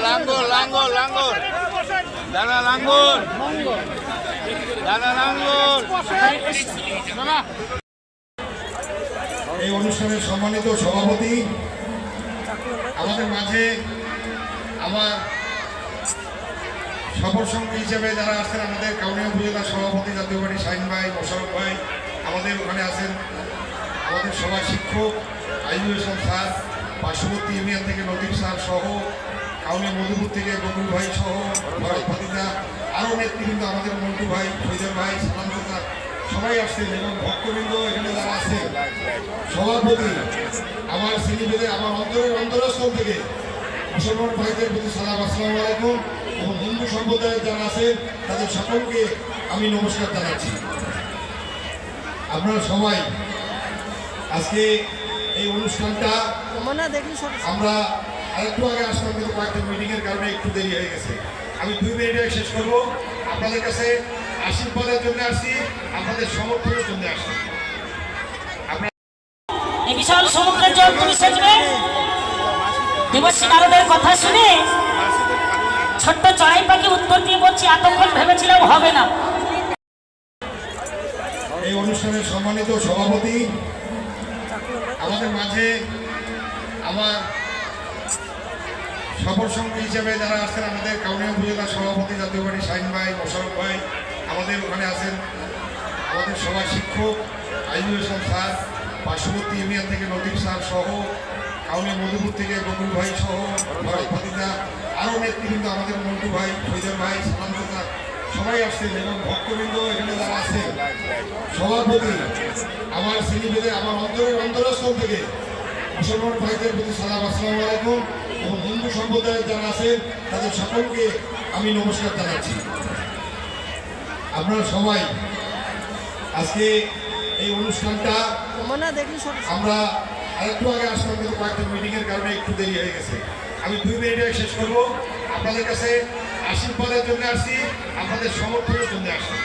লাঙ্গল লাঙ্গল লাঙ্গল দাদা লাঙ্গল দাদা লাঙ্গল। এই অনুষ্ঠানের সম্মানিত সভাপতি আমাদের মাঝে আমার সফর সঙ্গী হিসেবে যারা আছেন, আমাদের কাউনিয়া উপজেলা সভাপতি জাতীয় পার্টি শাহিন ভাই, মোশারফ ভাই, আমাদের ওখানে আছেন আমাদের সবার শিক্ষক আইজুল ইসলাম স্যার, পার্শ্ববর্তী ইউনিয়ন থেকে লতিফ স্যার সহ, কাউনিয়া মধুপুর থেকে বকুল ভাই সহ, ভরত ভাতিজা, আরও নেতৃবৃন্দ আমাদের মন্টু ভাই, ফৈজল ভাই, সালাম চাচা সবাই আসছেন এবং ভক্তবৃন্দ এখানে যারা আছেন, সবার প্রতি আমার শ্রেণীভেদে আমার অন্তরস্থল থেকে মুসলমান ভাইদের প্রতি সালাম, আসসালামু আলাইকুম। এবং হিন্দু সম্প্রদায়ের যারা আছেন তাদের সকলকে আমি নমস্কার জানাচ্ছি। আপনারা সবাই আজকে এই অনুষ্ঠানটা আমরা আরেকটু আগে আসলাম, কিন্তু কয়েকটা মিটিংয়ের কারণে একটু দেরি হয়ে গেছে। আমি 2 মিনিটে শেষ করবো। আপনাদের কাছে আশীর্বাদের জন্য আসছি, আপনাদের সমর্থনের জন্য আসছি। এই বিশাল সমুদ্রের জল তুমি সেচবে, দিবসী নারদের কথা শুনে ছোট্ট চড়াই পাখি উত্তর দিয়ে বলছি এতক্ষণ ভেবেছিলাম হবে না। এই অনুষ্ঠানের সম্মানিত সভাপতি আমাদের মাঝে আমার সফর সঙ্গী হিসেবে যারা আছেন, আমাদের কাউনিয়া উপজেলা সভাপতি জাতীয় পার্টি শাহিন ভাই, মোশারফ ভাই, আমাদের ওখানে আছেন আমাদের সবার শিক্ষক আইজুল ইসলাম স্যার, পার্শ্ববর্তী ইউনিয়ন থেকে লতিফ স্যার সহ, কাউনিয়া মধুপুর থেকে বকুল ভাই সহ, ভরত ভাতিজা, আরও নেতৃবৃন্দ আমাদের মন্টু ভাই, ফৈজল ভাই, সালাম চাচা সবাই আসছেন এবং ভক্তবৃন্দ এখানে যারা আছেন, সবার প্রতি আমার শ্রেণীভেদে আমার অন্তরস্থল থেকে মুসলমান ভাইদের প্রতি সালাম, আসসালামু আলাইকুম। এবং হিন্দু সম্প্রদায়ের যারা আছেন তাদের সকলকে আমি নমস্কার জানাচ্ছি। আপনারা সবাই আজকে এই অনুষ্ঠানটা আমরা আরেকটু আগে আসলাম, কিন্তু কয়েকটা মিটিংয়ের কারণে একটু দেরি হয়ে গেছে। আমি 2 মিনিটে শেষ করবো। আপনাদের কাছে আশীর্বাদের জন্য আসছি, আপনাদের সমর্থনের জন্য আসছি।